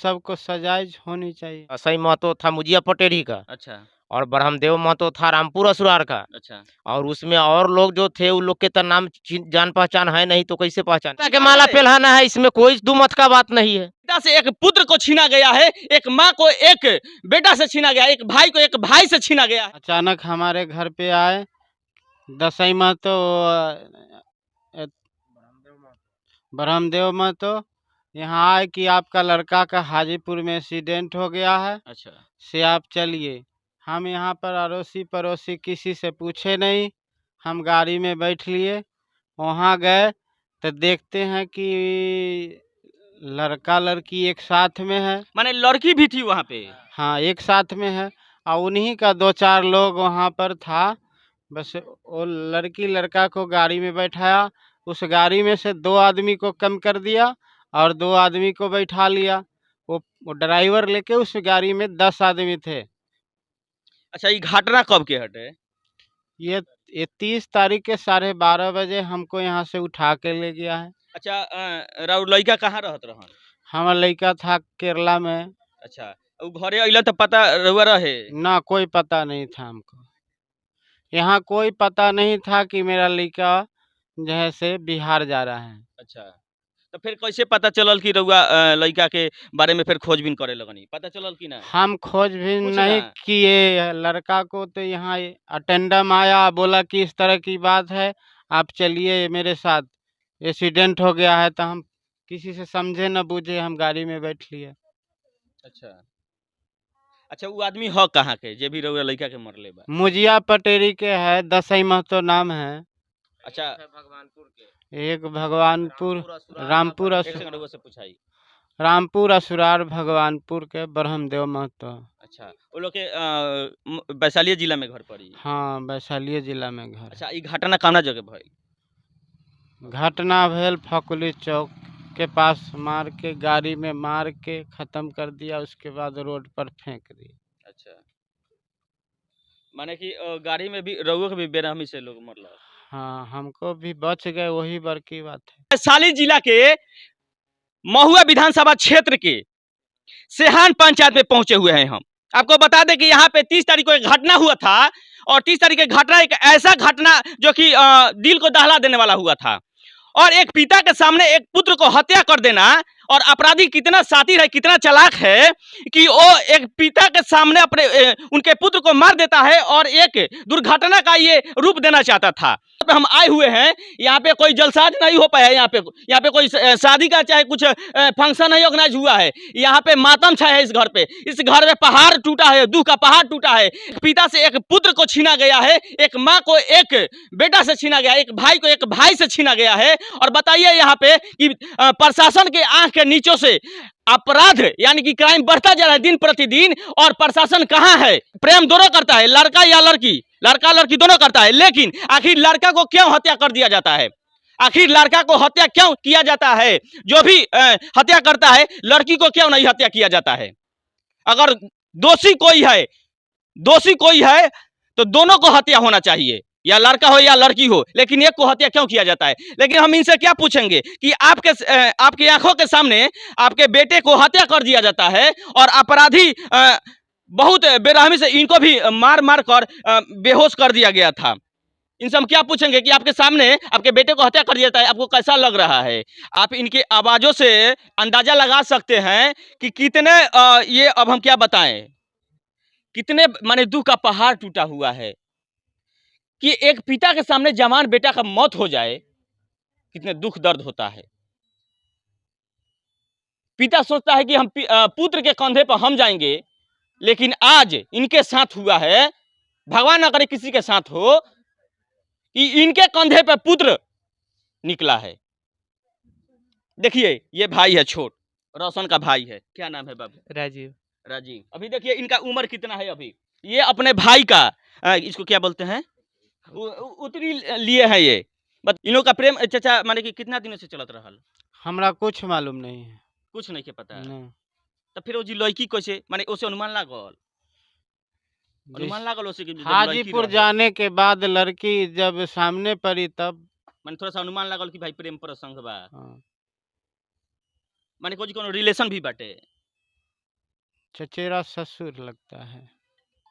सबको सजाए होनी चाहिए। सई महतो था मुजिया पटेरी का, अच्छा और ब्रह्मदेव महतो था रामपुर असुरार का, अच्छा। और उसमें और लोग जो थे उन लोग के तो नाम जान पहचान है नहीं, तो कैसे पहचान के माला पहनाना है, इसमें कोई दो मत का बात नहीं है। पिता से एक पुत्र को छीना गया है, एक माँ को एक बेटा से छीना गया, एक भाई को एक भाई से छीना गया है। अचानक हमारे घर पे आए दसई महतो, ब्रह्मदेव महतो यहाँ आए कि आपका लड़का का हाजीपुर में एक्सीडेंट हो गया है, अच्छा से आप चलिए। हम यहाँ पर अड़ोसी पड़ोसी किसी से पूछे नहीं, हम गाड़ी में बैठ लिए, वहाँ गए तो देखते हैं कि लड़का लड़की एक साथ में है। माने लड़की भी थी वहाँ पे? हाँ, एक साथ में है, और उन्हीं का 2-4 लोग वहाँ पर था। बस वो लड़की लड़का को गाड़ी में बैठाया, उस गाड़ी में से 2 आदमी को कम कर दिया और 2 आदमी को बैठा लिया। वो ड्राइवर लेके उस गाड़ी में 10 आदमी थे। अच्छा, ये घटना कब के हटे? ये 30 तारीख के 12:30 बजे हमको यहाँ से उठा के ले गया है। अच्छा, राउर लड़का कहाँ रहत रहन? हमारा लड़का था केरला में। अच्छा, उ घरे अइला तो पता रहुआ रहे? ना, कोई पता नहीं था हमको। यहाँ कोई पता नहीं था कि मेरा लड़का जो है से बिहार जा रहा है। अच्छा, तो फिर कैसे पता चलल कि रहुआ लड़का के बारे में फिर खोजबीन करे लगनी? पता चलल कि ना? हम खोजबीन कुछ नहीं ना? किए, लड़का को तो यहाँ अटेंडम आया, बोला कि इस तरह की बात है, आप चलिए मेरे साथ, एक्सीडेंट हो गया है। तो हम किसी से समझे न बूझे हम गाड़ी में बैठ लिए। अच्छा अच्छा, वो आदमी ह कहाँ के जे भी रहुआ लड़का के मरले बा? मुजिया पटेरी के है, दसई महतो नाम है। अच्छा, भगवानपुर के, एक भगवानपुर, रामपुर एक सेकंड रहुआ से पूछाई। रामपुर असुरार भगवानपुर के ब्रह्मदेव महतो। अच्छा, वो लोग के वैशाली जिला में घर पड़ी? हाँ, वैशाली जिला में घर। अच्छा, ये घटना कौना जगह भइल? घटना भेल फकुली चौक के पास, मार के गाड़ी में मार के खत्म कर दिया, उसके बाद रोड पर फेंक दिया। अच्छा, माने कि गाड़ी में भी रहुआ के भी बेरहमी से लोग मरल? हाँ, हमको भी बच गए, वही बड़की बात है। वैशाली जिला के महुआ विधानसभा क्षेत्र के सेहान पंचायत में पहुंचे हुए हैं हम। आपको बता दें कि यहाँ पे 30 तारीख को एक घटना हुआ था, और 30 तारीख की घटना एक ऐसा घटना जो कि दिल को दहला देने वाला हुआ था। और एक पिता के सामने एक पुत्र को हत्या कर देना, और अपराधी कितना शातिर है, कितना चालाक है कि वो एक पिता के सामने अपने उनके पुत्र को मार देता है, और एक दुर्घटना का ये रूप देना चाहता था। हम आए हुए हैं, यहाँ पे कोई जलसाज नहीं हो पाया, यहाँ पे कोई शादी का चाहे कुछ फंक्शन नहीं ऑर्गेनाइज हुआ है, यहाँ पे मातम छाया है। इस घर में पहाड़ टूटा है, दुख का पहाड़ टूटा है। पिता से एक पुत्र को छीना गया है, एक माँ को एक बेटा से छीना गया, एक भाई को एक भाई से छीना गया है। और बताइए यहाँ पे कि प्रशासन के आंख के नीचों से अपराध यानी कि क्राइम बढ़ता जा रहा है दिन प्रतिदिन, और प्रशासन कहाँ है? प्रेम दोनों करता है, लड़का या लड़की, लड़का लड़की दोनों करता है, लेकिन आखिर लड़का को क्यों हत्या कर दिया जाता है? आखिर लड़का को हत्या क्यों किया जाता है? जो भी हत्या करता है, लड़की को क्यों नहीं हत्या किया जाता है? अगर दोषी कोई है तो दोनों को हत्या होना चाहिए, या लड़का हो या लड़की हो, लेकिन एक को हत्या क्यों किया जाता है? लेकिन हम इनसे क्या पूछेंगे कि आपके आंखों के सामने आपके बेटे को हत्या कर दिया जाता है, और अपराधी बहुत बेरहमी से इनको भी मार मार कर बेहोश कर दिया गया था। इनसे हम क्या पूछेंगे कि आपके सामने आपके बेटे को हत्या कर दिया जाता है, आपको कैसा लग रहा है? आप इनके आवाजों से अंदाजा लगा सकते हैं कि कितने ये, अब हम क्या बताएं, कितने माने दुख का पहाड़ टूटा हुआ है कि एक पिता के सामने जवान बेटा का मौत हो जाए, कितने दुख दर्द होता है। पिता सोचता है कि हम पुत्र के कंधे पर हम जाएंगे, लेकिन आज इनके साथ हुआ है, भगवान न करे किसी के साथ हो, कि इनके कंधे पर पुत्र निकला है। देखिए, ये भाई है छोट, रोशन का भाई है, क्या नाम है बाबू? राजीव। राजीव। अभी देखिए इनका उम्र कितना है अभी। ये अपने भाई का इसको क्या बोलते हैं, उतरी लिए हैं ये। बस इन लोग का प्रेम चाचा माने कि कितना दिनों से चलत रहा? हमरा कुछ मालूम नहीं है। कुछ नहीं के पता है। नहीं। तो फिर वो जी लड़की कैसे, माने उसे अनुमान लागल उसे कि जब लड़की हाजीपुर रहे, जाने के बाद लड़की जब सामने पड़ी तब माने थोड़ा सा अनुमान लागल कि भाई प्रेम प्रसंग बा, हाँ। माने कोई कोनो रिलेशन भी बाटे। चचेरा ससुर लगता है।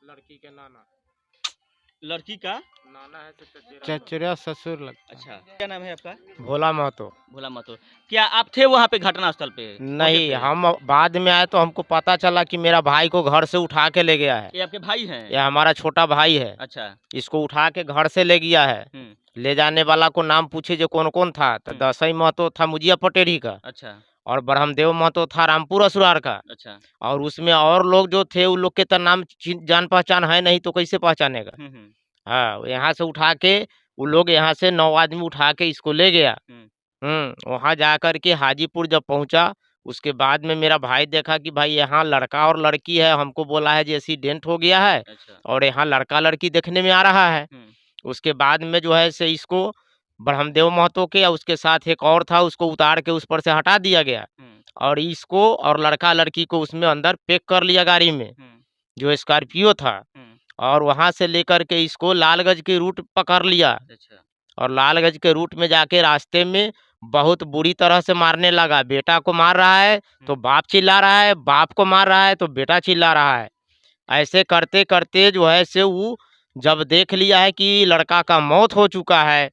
लड़की के नाना लड़की का नाना है तो चचेरा चचेरा ससुर लगता है। अच्छा, क्या नाम है आपका? भोला महतो। भोला महतो। क्या आप थे वहाँ पे घटनास्थल पे? नहीं, मौके पे? हम बाद में आए तो हमको पता चला कि मेरा भाई को घर से उठा के ले गया है। ये आपके भाई हैं? ये हमारा छोटा भाई है, अच्छा। इसको उठा के घर से ले गया है। ले जाने वाला को नाम पूछे जो कौन कौन था, तो दसई महतो था मुजिया पटेरी का, अच्छा और ब्रह्मदेव महतो था रामपुर असुरार का, अच्छा। और उसमें और लोग जो थे उन लोग के तो नाम जान पहचान है नहीं, तो कैसे पहचानेगा। हाँ, यहाँ से उठा के वो लोग यहाँ से 9 आदमी उठा के इसको ले गया। वहाँ जा कर के हाजीपुर जब पहुँचा, उसके बाद में मेरा भाई देखा कि भाई यहाँ लड़का और लड़की है, हमको बोला है जी एक्सीडेंट हो गया है, अच्छा। और यहाँ लड़का लड़की देखने में आ रहा है। उसके बाद में जो है से इसको ब्रह्मदेव महतो के, और उसके साथ एक और था, उसको उतार के उस पर से हटा दिया गया, और इसको और लड़का लड़की को उसमें अंदर पैक कर लिया गाड़ी में, जो स्कॉर्पियो था, और वहाँ से लेकर के इसको लालगंज के रूट पकड़ लिया। अच्छा। और लालगंज के रूट में जाके रास्ते में बहुत बुरी तरह से मारने लगा। बेटा को मार रहा है तो बाप चिल्ला रहा है, बाप को मार रहा है तो बेटा चिल्ला रहा है। ऐसे करते करते जो है से वो जब देख लिया है कि लड़का का मौत हो चुका है,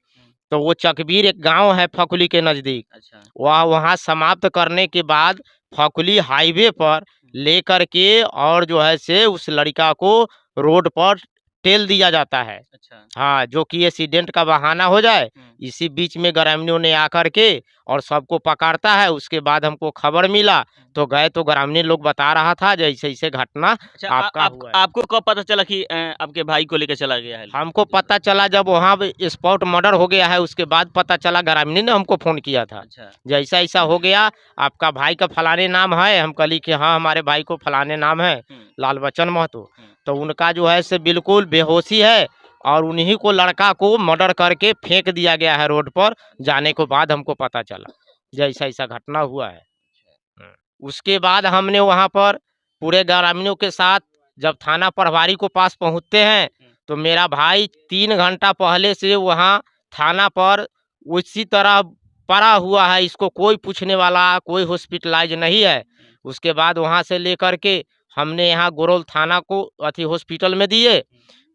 तो वो चकबीर एक गांव है फकुली के नज़दीक, अच्छा। वहाँ समाप्त करने के बाद फकुली हाईवे पर लेकर के और जो है से उस लड़का को रोड पर टेल दिया जाता है। अच्छा। हाँ, जो कि एक्सीडेंट का बहाना हो जाए। इसी बीच में ग्रामीणों ने आकर के और सबको पकड़ता है। उसके बाद हमको खबर मिला तो गए, तो ग्रामीण लोग बता रहा था जैसे ऐसे घटना अच्छा, आपका हुआ है। आपको कब पता चला कि आपके भाई को लेकर चला गया है? हमको पता चला जब वहाँ स्पॉट मर्डर हो गया है, उसके बाद पता चला, ग्रामीण ने हमको फोन किया था। अच्छा। जैसा ऐसा हो गया, आपका भाई का फलाने नाम है। हम कहली कि हाँ हमारे भाई को फलाने नाम है, लाल बच्चन महतो। तो उनका जो है से बिल्कुल बेहोशी है, और उन्हीं को लड़का को मर्डर करके फेंक दिया गया है रोड पर। जाने के बाद हमको पता चला जैसा ऐसा घटना हुआ है। उसके बाद हमने वहाँ पर पूरे ग्रामीणों के साथ जब थाना प्रभारी को पास पहुँचते हैं, तो मेरा भाई 3 घंटा पहले से वहाँ थाना पर उसी तरह पड़ा हुआ है। इसको कोई पूछने वाला, कोई हॉस्पिटलाइज नहीं है। उसके बाद वहाँ से लेकर के हमने यहाँ गोरौल थाना को अथी हॉस्पिटल में दिए,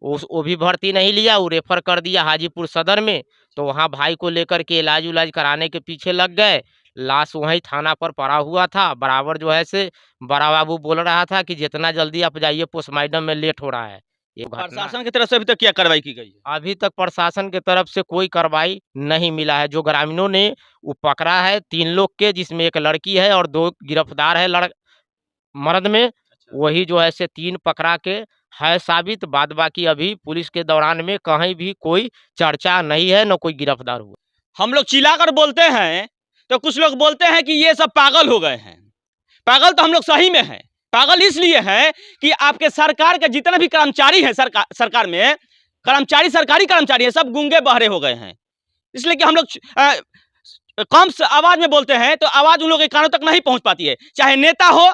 वो भी भर्ती नहीं लिया, वो रेफर कर दिया हाजीपुर सदर में। तो वहाँ भाई को लेकर के इलाज उलाज कराने के पीछे लग गए। लाश वहीं थाना पर पड़ा हुआ था। बराबर जो है से बड़ा बाबू बोल रहा था कि जितना जल्दी आप जाइए, पोस्टमार्टम में लेट हो रहा है। ये प्रशासन की तरफ से अभी तक क्या कार्रवाई की गई है? अभी तक प्रशासन की तरफ से कोई कार्रवाई नहीं मिला है। जो ग्रामीणों ने वो पकड़ा है 3 लोग के, जिसमें एक लड़की है और 2 गिरफ्तार है मर्द में, वही जो है से 3 पकड़ा के है साबित। बाद बाकी अभी पुलिस के दौरान में कहीं भी कोई चर्चा नहीं है, न कोई गिरफ्तार हुआ। हम लोग चिल्लाकर बोलते हैं तो कुछ लोग बोलते हैं कि ये सब पागल हो गए हैं। पागल तो हम लोग सही में हैं। पागल इसलिए हैं कि आपके सरकार के जितने भी कर्मचारी हैं, सरकार में कर्मचारी, सरकारी कर्मचारी हैं, सब गूंगे बहरे हो गए हैं। इसलिए कि हम लोग कम आवाज में बोलते हैं तो आवाज उन लोगों के कानों तक नहीं पहुंच पाती है। चाहे नेता हो,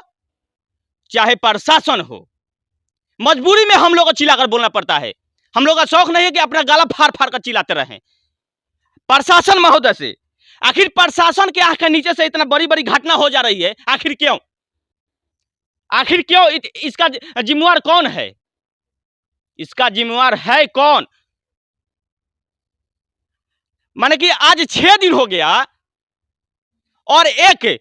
चाहे प्रशासन हो, मजबूरी में हम लोग को चिल्लाकर बोलना पड़ता है। हम लोग का शौक नहीं है कि अपना गला फाड़ फाड़ कर चिल्लाते रहें। प्रशासन महोदय से, आखिर प्रशासन के आंख के नीचे से इतना बड़ी बड़ी घटना हो जा रही है, आखिर क्यों? आखिर क्यों? इसका जिम्मेवार कौन है? इसका जिम्मेवार है कौन? माने कि आज 6 दिन हो गया और एक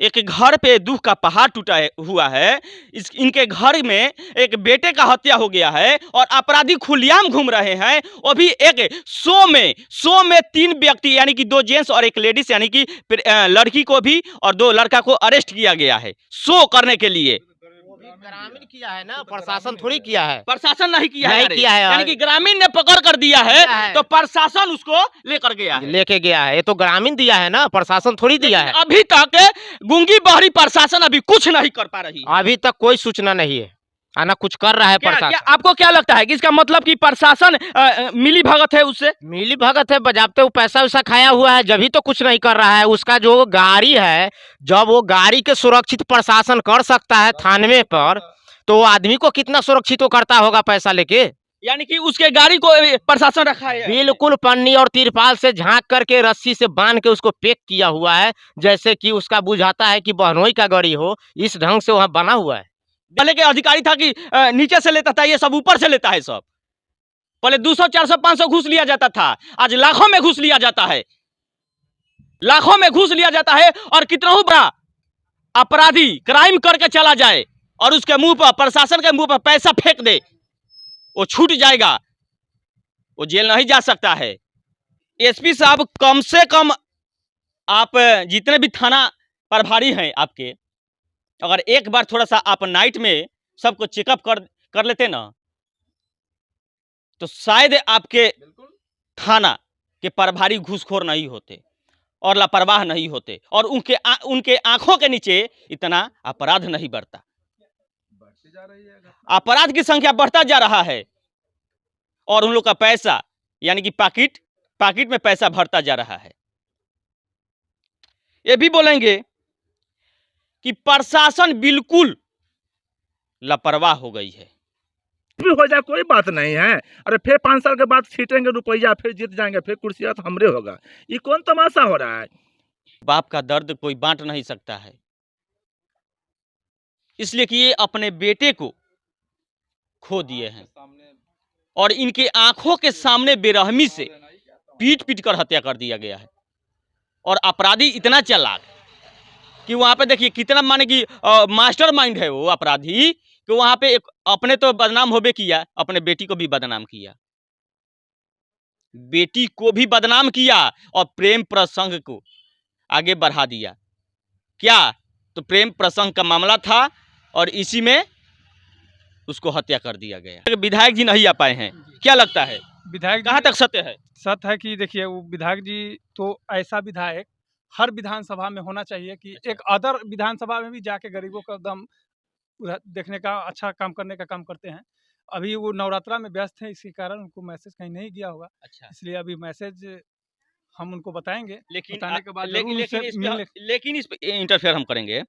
घर पे दुख का पहाड़ टूटा हुआ है। इनके घर में एक बेटे का हत्या हो गया है और अपराधी खुलेआम घूम रहे हैं। वो भी एक शो में 3 व्यक्ति, यानी कि 2 जेंट्स और एक लेडीज, यानी कि लड़की को भी और 2 लड़का को अरेस्ट किया गया है शो करने के लिए। ग्रामीण किया है ना, प्रशासन थोड़ी किया है। प्रशासन नहीं किया है, नहीं किया है, यानी कि ग्रामीण ने पकड़ कर दिया है तो प्रशासन उसको लेकर गया है, लेके गया है। ये तो ग्रामीण दिया है ना, प्रशासन थोड़ी दिया है। अभी तक गूंगी बहरी प्रशासन अभी कुछ नहीं कर पा रही है। अभी तक कोई सूचना नहीं है, आना कुछ कर रहा है प्रशासन। आपको क्या लगता है कि इसका मतलब कि प्रशासन मिली भगत है? उससे मिली भगत है, बजाते वो पैसा वैसा खाया हुआ है, जब भी तो कुछ नहीं कर रहा है। उसका जो गाड़ी है, जब वो गाड़ी के सुरक्षित प्रशासन कर सकता है थाने पर, तो वो आदमी को कितना सुरक्षित वो करता होगा पैसा लेके। यानी कि उसके गाड़ी को प्रशासन रखा है। बिल्कुल पन्नी और तिरपाल से झांक करके रस्सी से बांध के उसको पैक किया हुआ है, जैसे कि उसका बुझाता है कि बहनोई का गाड़ी हो, इस ढंग से वहाँ बना हुआ है। पहले के अधिकारी था कि नीचे से लेता था, ये सब ऊपर से लेता है सब। पहले 200 400 500 घूस लिया जाता था, आज लाखों में घूस लिया जाता है, लाखों में घूस लिया जाता है। और कितना बड़ा अपराधी क्राइम करके चला जाए और उसके मुंह पर, प्रशासन के मुंह पर पैसा फेंक दे, वो छूट जाएगा, वो जेल नहीं जा सकता है। एसपी साहब, कम से कम आप जितने भी थाना प्रभारी हैं आपके, अगर एक बार थोड़ा सा आप नाइट में सबको चेकअप कर लेते ना, तो शायद आपके थाना के प्रभारी घूसखोर नहीं होते और लापरवाह नहीं होते, और उनके आंखों के नीचे इतना अपराध नहीं बढ़ता। अपराध की संख्या बढ़ता जा रहा है और उन लोग का पैसा, यानी कि पाकिट में पैसा भरता जा रहा है। ये भी बोलेंगे कि प्रशासन बिल्कुल लापरवाह हो गई है। भी हो जाए कोई बात नहीं है, अरे फिर 5 साल के बाद छीटेंगे रुपया, फिर जीत जाएंगे, फिर कुर्सियां तो हमरे होगा। ये कौन तमाशा हो रहा है? बाप का दर्द कोई बांट नहीं सकता है, इसलिए कि ये अपने बेटे को खो दिए हैं और इनके आंखों के सामने बेरहमी से पीट पीट कर हत्या कर दिया गया है। और अपराधी इतना चालाक कि वहां पे देखिए कितना, माने कि मास्टर माइंड है वो अपराधी, कि वहां पे एक अपने तो बदनाम होबे किया, अपने बेटी को भी बदनाम किया, बेटी को भी बदनाम किया और प्रेम प्रसंग को आगे बढ़ा दिया। क्या तो प्रेम प्रसंग का मामला था और इसी में उसको हत्या कर दिया गया। विधायक जी नहीं आ पाए हैं, क्या लगता है विधायक कहाँ तक सत्य है? सत्य है कि देखिए, वो विधायक जी तो ऐसा विधायक हर विधानसभा में होना चाहिए कि एक अदर विधानसभा में भी जाके गरीबों का दम उधर देखने का, अच्छा काम करने का काम करते हैं। अभी वो नवरात्रा में व्यस्त हैं, इसी कारण उनको मैसेज कहीं नहीं गया होगा। अच्छा, इसलिए अभी मैसेज हम उनको बताएंगे, लेकिन बताने के बाद लेकिन जरूर लेकिन उनसे इस मिलने। पे लेकिन इस पे इंटरफेयर हम करेंगे।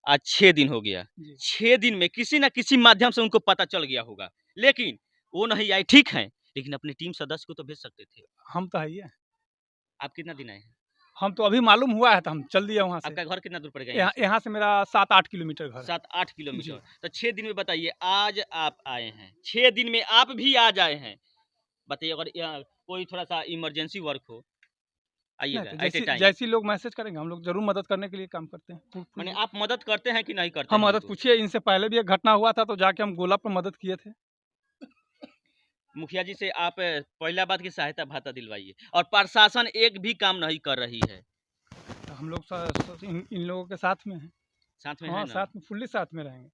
आज 6 दिन हो गया, जी। 6 दिन में किसी ना किसी माध्यम से उनको पता चल गया होगा, लेकिन वो नहीं आई, ठीक है, लेकिन अपनी टीम सदस्य को तो भेज सकते थे। हम तो है ही है, आप कितना दिन आए हैं? हम तो अभी मालूम हुआ है तो हम चल दिए वहाँ से। आपका घर कितना दूर पड़ेगा यहाँ यहाँ से मेरा 7-8 किलोमीटर घर है। 7-8 किलोमीटर। जी। तो 6 दिन में बताइए, आज आप आए हैं, 6 दिन में आप भी आ जाए हैं, बताइए अगर कोई थोड़ा सा इमरजेंसी वर्क हो, नहीं, आइएगा तो एट ए जैसी टाइम। जैसी लोग मैसेज करेंगे हम लोग जरूर मदद करने के लिए काम करते हैं। माने आप मदद करते हैं कि नहीं करते हम हैं मदद इनको? पूछिए, इनसे पहले भी एक घटना हुआ था तो जाके हम गोला पर मदद किए थे। मुखिया जी से आप पहला बात की सहायता भाता दिलवाइए, और प्रशासन एक भी काम नहीं कर रही है। हम लोग इन लोगों के साथ में हैं। साथ में हाँ, है ना? साथ में फुल्ली साथ में रहेंगे।